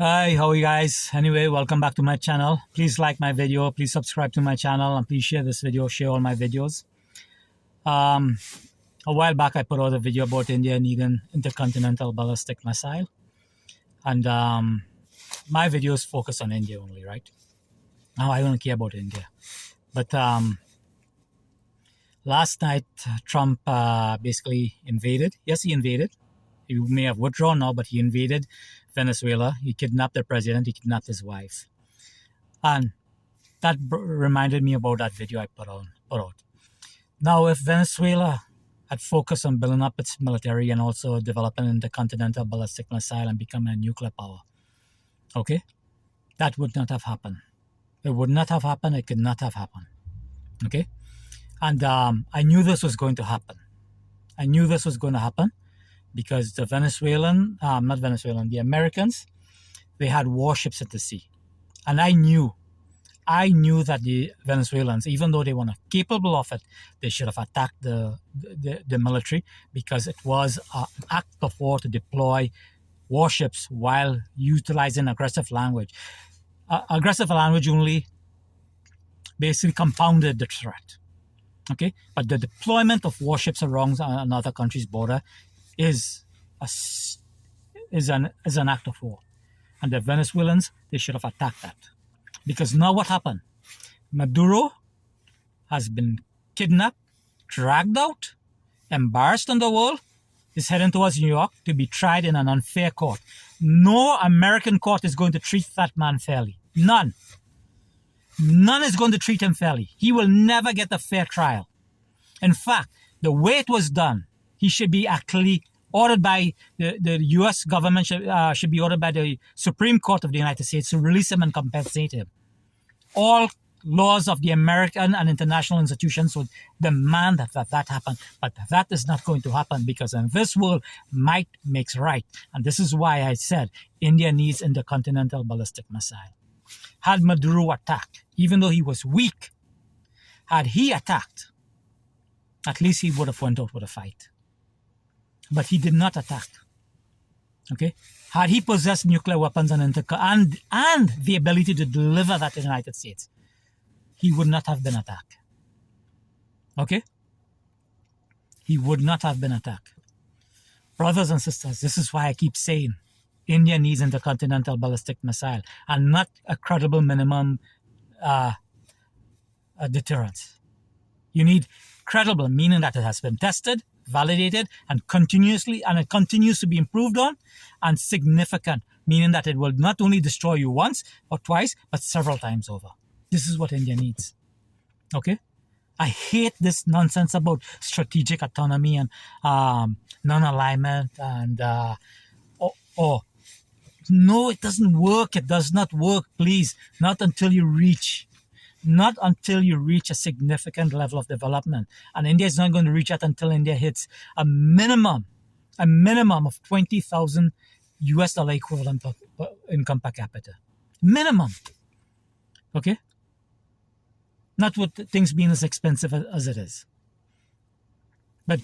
Hi, how are you guys? Anyway, welcome back to my channel. Please like my video, please subscribe to my channel, and please share this video, share all my videos. Um, a while back, I put out a video about India needing intercontinental ballistic missile. And my videos focus on India only, right? Now, I don't care about India. But last night, Trump basically invaded. Yes, he invaded. He may have withdrawn now, but he invaded Venezuela. He kidnapped the president. He kidnapped his wife. And that reminded me about that video I put out. Now, if Venezuela had focused on building up its military and also developing an intercontinental ballistic missile and becoming a nuclear power, okay, that would not have happened. It would not have happened. It could not have happened. Okay, and I knew this was going to happen. I knew this was going to happen because the the Americans, they had warships at the sea. And I knew that the Venezuelans, even though they were not capable of it, they should have attacked the military, because it was an act of war to deploy warships while utilizing aggressive language. Aggressive language only basically compounded the threat. Okay, but the deployment of warships around another country's border is an act of war, and the Venezuelans, they should have attacked that. Because now what happened? Maduro has been kidnapped, dragged out, embarrassed on the world, is heading towards New York to be tried in an unfair court. No American court is going to treat that man fairly. None. None is going to treat him fairly. He will never get a fair trial. In fact, the way it was done, he should be actually ordered by the U.S. government, should be ordered by the Supreme Court of the United States to release him and compensate him. All laws of the American and international institutions would demand that happen. But that is not going to happen, because in this world, might makes right. And this is why I said India needs intercontinental ballistic missile. Had Maduro attacked, even though he was weak, had he attacked, at least he would have went out with a fight. But he did not attack. Okay? Had he possessed nuclear weapons and the ability to deliver that to the United States, he would not have been attacked. Okay? He would not have been attacked. Brothers and sisters, this is why I keep saying India needs intercontinental ballistic missile and not a credible minimum deterrence. You need credible, meaning that it has been tested, validated, and it continues to be improved on, and significant, meaning that it will not only destroy you once or twice, but several times over. This is what India needs. Okay? I hate this nonsense about strategic autonomy and non-alignment and no, it doesn't work. It does not work, please. Not until you reach a significant level of development. And India is not going to reach that until India hits a minimum of $20,000 equivalent income per capita. Minimum. Okay? Not with things being as expensive as it is. But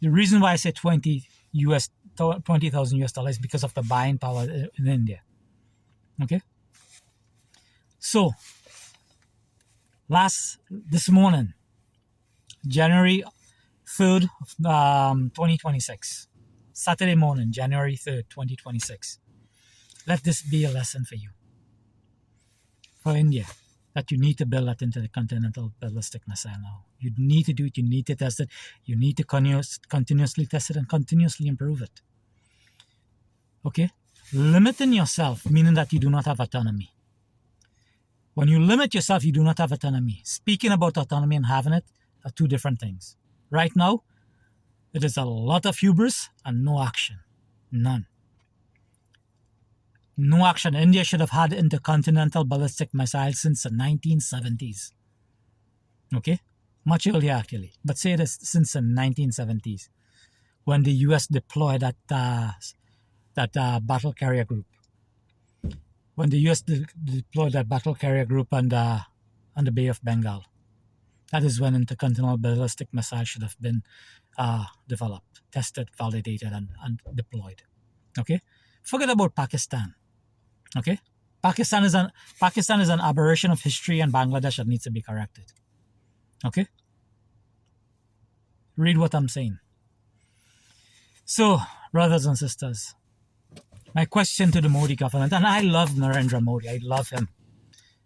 the reason why I say $20,000 is because of the buying power in India. Okay? So, this morning, January 3rd, 2026, Saturday morning, January 3rd, 2026. Let this be a lesson for you, for India, that you need to build that intercontinental ballistic missile now. You need to do it. You need to test it. You need to continuously test it and continuously improve it. Okay? Limiting yourself, meaning that you do not have autonomy. When you limit yourself, you do not have autonomy. Speaking about autonomy and having it are two different things. Right now, it is a lot of hubris and no action. None. No action. India should have had intercontinental ballistic missiles since the 1970s. Okay? Much earlier, actually. But say it is since the 1970s, when the U.S. deployed that battle carrier group. When the U.S. deployed that battle carrier group on the Bay of Bengal. That is when intercontinental ballistic missiles should have been developed, tested, validated, and deployed. Okay? Forget about Pakistan. Okay? Pakistan is an aberration of history, and Bangladesh that needs to be corrected. Okay? Read what I'm saying. So, brothers and sisters, my question to the Modi government, and I love Narendra Modi, I love him,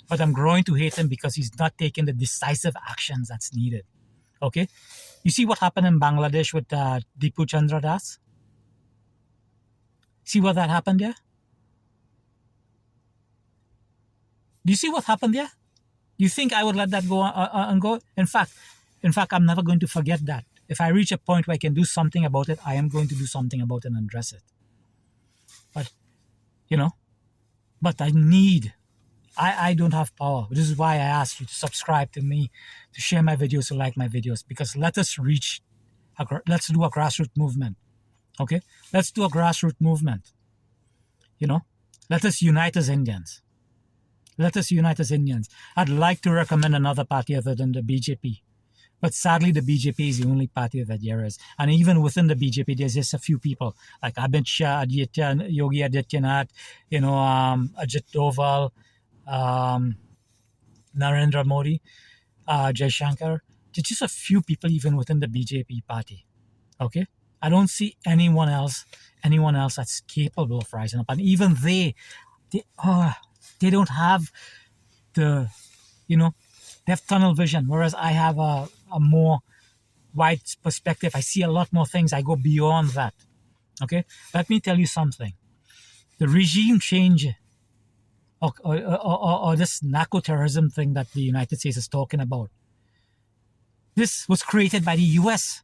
but I'm growing to hate him because he's not taking the decisive actions that's needed. Okay? You see what happened in Bangladesh with Dipu Chandra Das? See what that happened there? Do you see what happened there? You think I would let that go and go? In fact, I'm never going to forget that. If I reach a point where I can do something about it, I am going to do something about it and address it. But, I don't have power. This is why I ask you to subscribe to me, to share my videos, to like my videos, because let's do a grassroots movement. Okay? Let's do a grassroots movement. Let us unite as Indians. I'd like to recommend another party other than the BJP. But sadly, the BJP is the only party that there is. And even within the BJP, there's just a few people like Amit Shah, Yogi Adityanath, Ajit Doval, Narendra Modi, Jai Shankar. There's just a few people even within the BJP party. Okay? I don't see anyone else that's capable of rising up. And even they don't have they have tunnel vision, whereas I have a more wide perspective. I see a lot more things. I go beyond that. Okay? Let me tell you something. The regime change or this narco-terrorism thing that the United States is talking about, this was created by the US.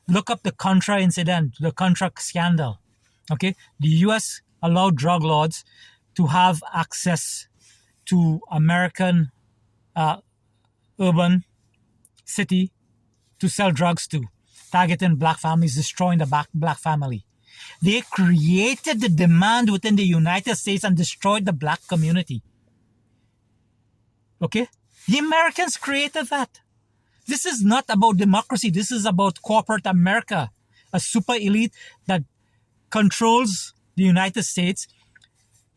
Look up the Contra incident, the Contra scandal. Okay? The US allowed drug lords to have access to American urban city to sell drugs to, targeting black families, destroying the black family. They created the demand within the United States and destroyed the black community. Okay? The Americans created that. This is not about democracy. This is about corporate America, a super elite that controls the United States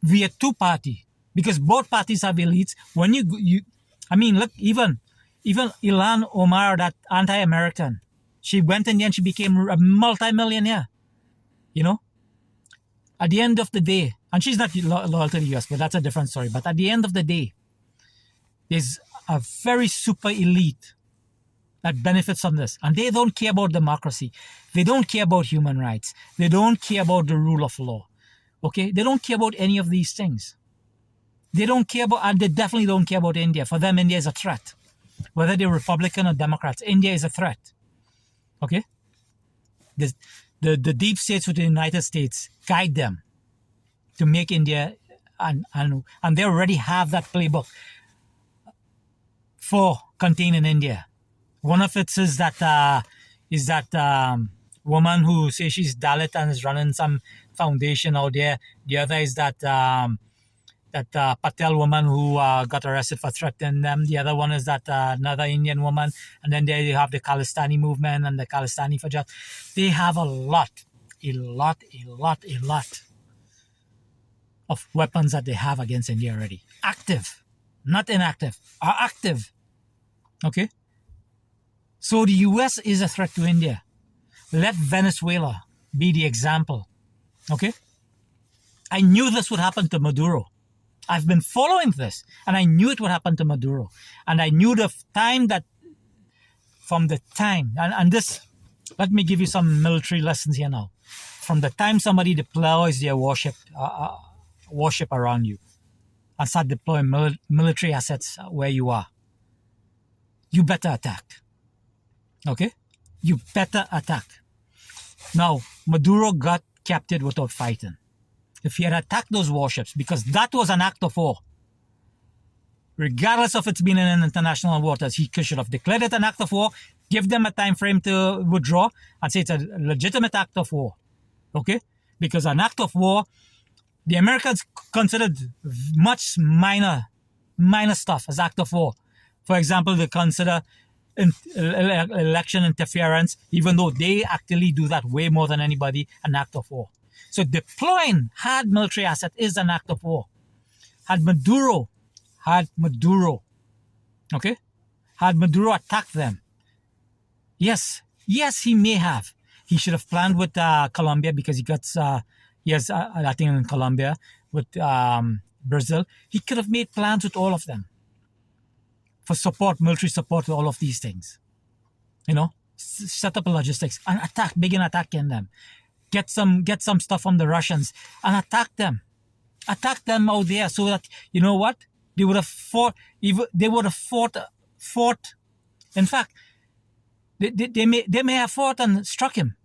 via two-party, because both parties have elites. When look, even Ilhan Omar, that anti-American, she went in there and she became a multi-millionaire. At the end of the day, and she's not loyal to the US, but that's a different story. But at the end of the day, there's a very super elite that benefits from this. And they don't care about democracy. They don't care about human rights. They don't care about the rule of law. Okay? They don't care about any of these things. They don't care about, and they definitely don't care about India. For them, India is a threat. Whether they're Republican or Democrats, India is a threat. Okay? The deep states with the United States guide them to make India, and they already have that playbook for containing India. One of it is that woman who says she's Dalit and is running some foundation out there. The other is that Patel woman who got arrested for threatening them. The other one is that another Indian woman. And then there you have the Khalistani movement and the Khalistani for Justice. They have a lot of weapons that they have against India already. Active, not inactive, are active. Okay? So the US is a threat to India. Let Venezuela be the example. Okay? I knew this would happen to Maduro. I've been following this, and I knew it would happen to Maduro. And I knew and this, let me give you some military lessons here now. From the time somebody deploys their warship around you and start deploying military assets where you are, you better attack. Okay? You better attack. Now, Maduro got captured without fighting. If he had attacked those warships, because that was an act of war, regardless of it's been in international waters, he should have declared it an act of war, give them a time frame to withdraw, and say it's a legitimate act of war. Okay? Because an act of war, the Americans considered much minor stuff as act of war. For example, they consider election interference, even though they actually do that way more than anybody, an act of war. So deploying hard military asset is an act of war. Had Maduro, okay, had Maduro attacked them, yes, he may have. He should have planned with Colombia because he has I think in Colombia with Brazil. He could have made plans with all of them for support, military support, all of these things. Set up a logistics and begin attacking them. Get some stuff from the Russians and attack them out there, so that you know what, they would have fought. They would have fought. In fact, they may have fought and struck him,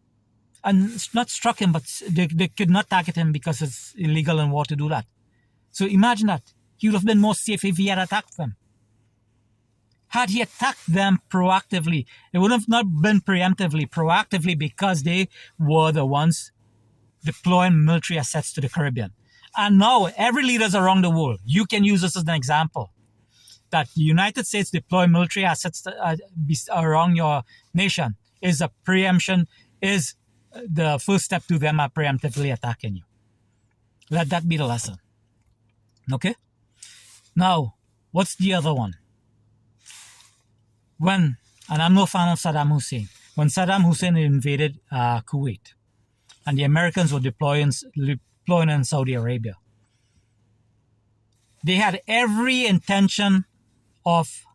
and not struck him, but they could not target him because it's illegal in war to do that. So imagine that. He would have been more safe if he had attacked them. Had he attacked them proactively, it would have not been preemptively, proactively, because they were the ones deploying military assets to the Caribbean. And now every leaders around the world, you can use this as an example, that the United States deploy military assets around your nation is a preemption, is the first step to them preemptively attacking you. Let that be the lesson. Okay? Now, what's the other one? And I'm no fan of Saddam Hussein, when Saddam Hussein invaded Kuwait and the Americans were deploying in Saudi Arabia, they had every intention of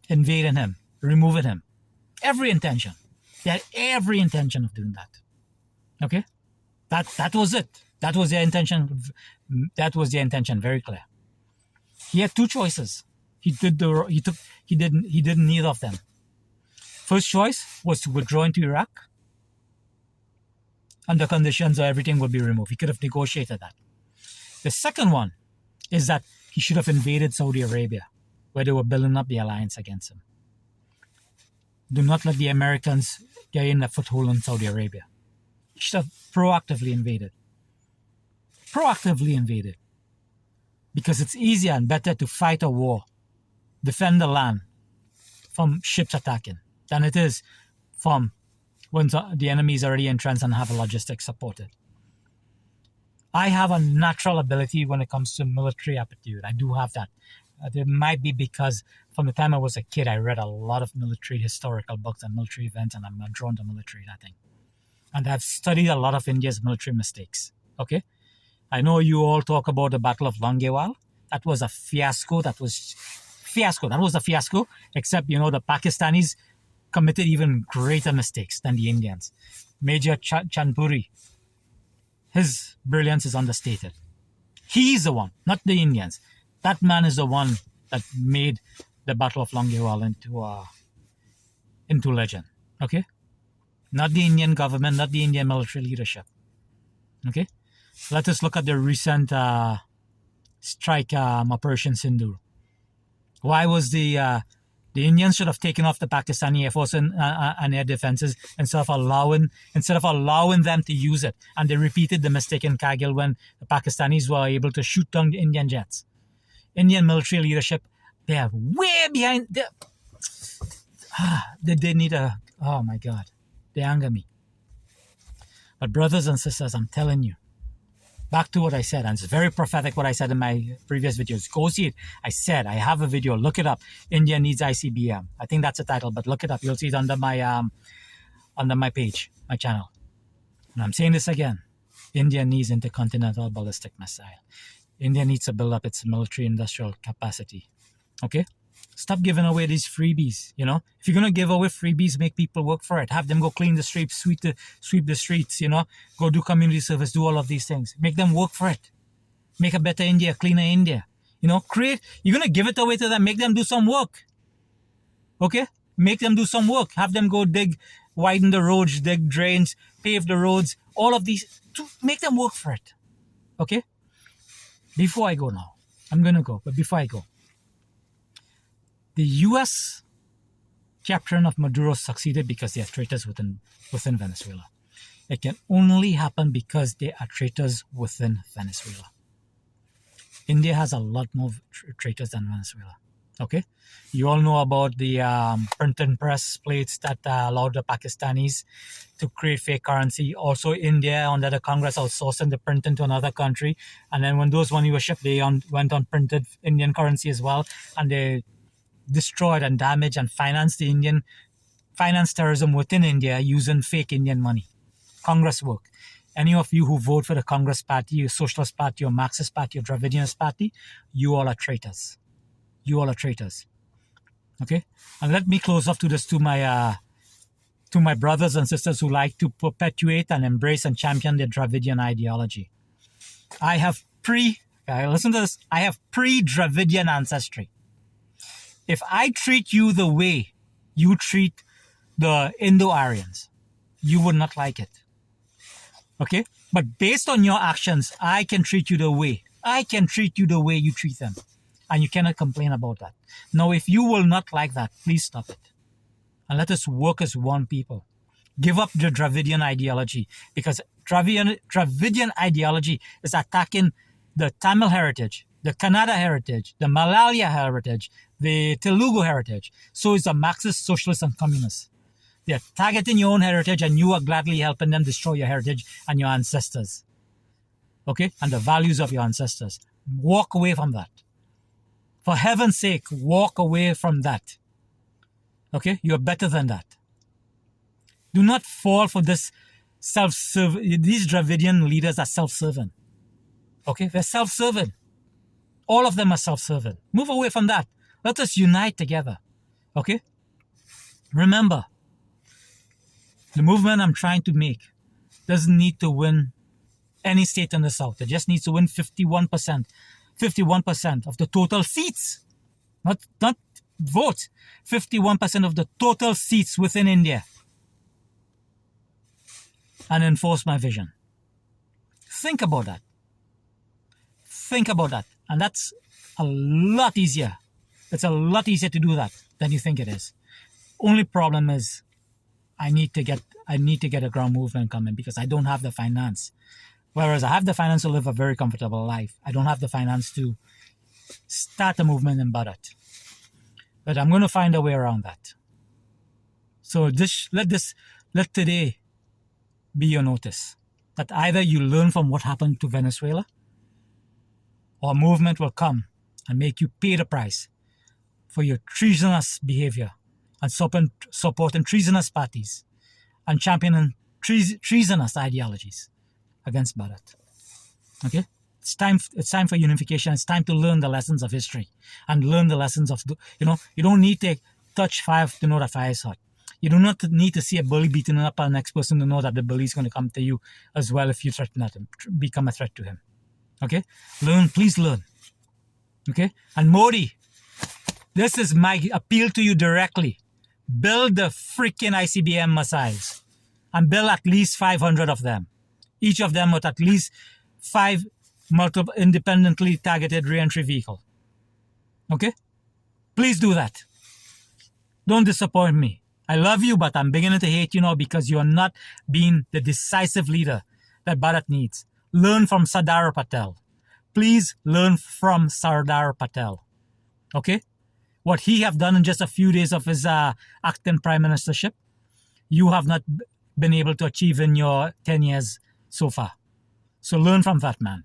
invading him, removing him. Every intention. They had every intention of doing that. Okay? That was it. That was their intention. That was their intention, very clear. He had two choices. He did neither of them. First choice was to withdraw into Iraq under conditions where everything would be removed. He could have negotiated that. The second one is that he should have invaded Saudi Arabia, where they were building up the alliance against him. Do not let the Americans gain a foothold in Saudi Arabia. He should have proactively invaded. Because it's easier and better to fight a war, defend the land from ships attacking, than it is from when the enemy is already entrenched and have a logistics supported. I have a natural ability when it comes to military aptitude. I do have that. It might be because from the time I was a kid, I read a lot of military historical books and military events, and I'm drawn to military, I think. And I've studied a lot of India's military mistakes. Okay? I know you all talk about the Battle of Longewal. That was a fiasco. That was a fiasco, except, the Pakistanis committed even greater mistakes than the Indians. Major Chandpuri, his brilliance is understated. He's the one, not the Indians. That man is the one that made the Battle of Longewal into legend. Okay? Not the Indian government, not the Indian military leadership. Okay? Let us look at the recent strike, Operation Sindoor. Why was the Indians should have taken off the Pakistani Air Force and air defenses instead of allowing them to use it? And they repeated the mistake in Kargil when the Pakistanis were able to shoot down the Indian jets. Indian military leadership, they are way behind. They need a, oh my God, they anger me. But brothers and sisters, I'm telling you, back to what I said, and it's very prophetic what I said in my previous videos. Go see it. I have a video. Look it up. India needs ICBM. I think that's the title, but look it up. You'll see it under my page, my channel. And I'm saying this again. India needs intercontinental ballistic missile. India needs to build up its military industrial capacity. Okay? Stop giving away these freebies. If you're gonna give away freebies, make people work for it. Have them go clean the streets, sweep the streets. Go do community service, do all of these things. Make them work for it. Make a better India, cleaner India. Create. You're gonna give it away to them. Make them do some work. Okay? Make them do some work. Have them go widen the roads, dig drains, pave the roads. All of these. To make them work for it. Okay? Before I go now, I'm gonna go. But before I go. The U.S. capturing of Maduro succeeded because they are traitors within Venezuela. It can only happen because they are traitors within Venezuela. India has a lot more traitors than Venezuela. Okay, you all know about the print and press plates that allowed the Pakistanis to create fake currency. Also, India under the Congress outsourcing the printing to another country, and then when those money were shipped, they went on printed Indian currency as well, and they destroyed and damaged and financed the Indian finance terrorism within India using fake Indian money. Congress work. Any of you who vote for the Congress Party, your Socialist Party, or Marxist Party, or Dravidianist Party, you all are traitors. You all are traitors. Okay, and let me close off to this to my brothers and sisters who like to perpetuate and embrace and champion the Dravidian ideology. I have listen to this. I have pre-Dravidian ancestry. If I treat you the way you treat the Indo-Aryans, you would not like it. Okay, but based on your actions, I can treat you the way you treat them. And you cannot complain about that. Now, if you will not like that, please stop it. And let us work as one people. Give up the Dravidian ideology, because Dravidian ideology is attacking the Tamil heritage, the Kannada heritage, the Malayalam heritage, the Telugu heritage. So is the Marxist, Socialist, and Communists. They're targeting your own heritage, and you are gladly helping them destroy your heritage and your ancestors. Okay? And the values of your ancestors. Walk away from that. For heaven's sake, walk away from that. Okay? You're better than that. Do not fall for this these Dravidian leaders are self-serving. Okay? They're self-serving. All of them are self-serving. Move away from that. Let us unite together. Okay? Remember, the movement I'm trying to make doesn't need to win any state in the South. It just needs to win 51%. 51% of the total seats, not votes, 51% of the total seats within India, and enforce my vision. Think about that. Think about that. And that's a lot easier. It's a lot easier to do that than you think it is. Only problem is I need to get a ground movement coming, because I don't have the finance. Whereas I have the finance to live a very comfortable life. I don't have the finance to start a movement in Bharat. But I'm going to find a way around that. So let today be your notice. That either you learn from what happened to Venezuela, or a movement will come and make you pay the price for your treasonous behavior and supporting treasonous parties and championing treasonous ideologies against Bharat. Okay? It's time for unification. It's time to learn the lessons of history and learn the lessons of, you don't need to touch fire to know that fire is hot. You do not need to see a bully beating up our next person to know that the bully is going to come to you as well if you threaten at him, become a threat to him. Okay? Please learn. Okay? And Modi, this is my appeal to you directly. Build the freaking ICBM missiles and build at least 500 of them. Each of them with at least 5 multiple independently targeted re-entry vehicle. Okay? Please do that. Don't disappoint me. I love you, but I'm beginning to hate you now because you are not being the decisive leader that Bharat needs. Learn from Sardar Patel. Please learn from Sardar Patel. Okay? What he have done in just a few days of his acting prime ministership, you have not been able to achieve in your 10 years so far. So learn from that man.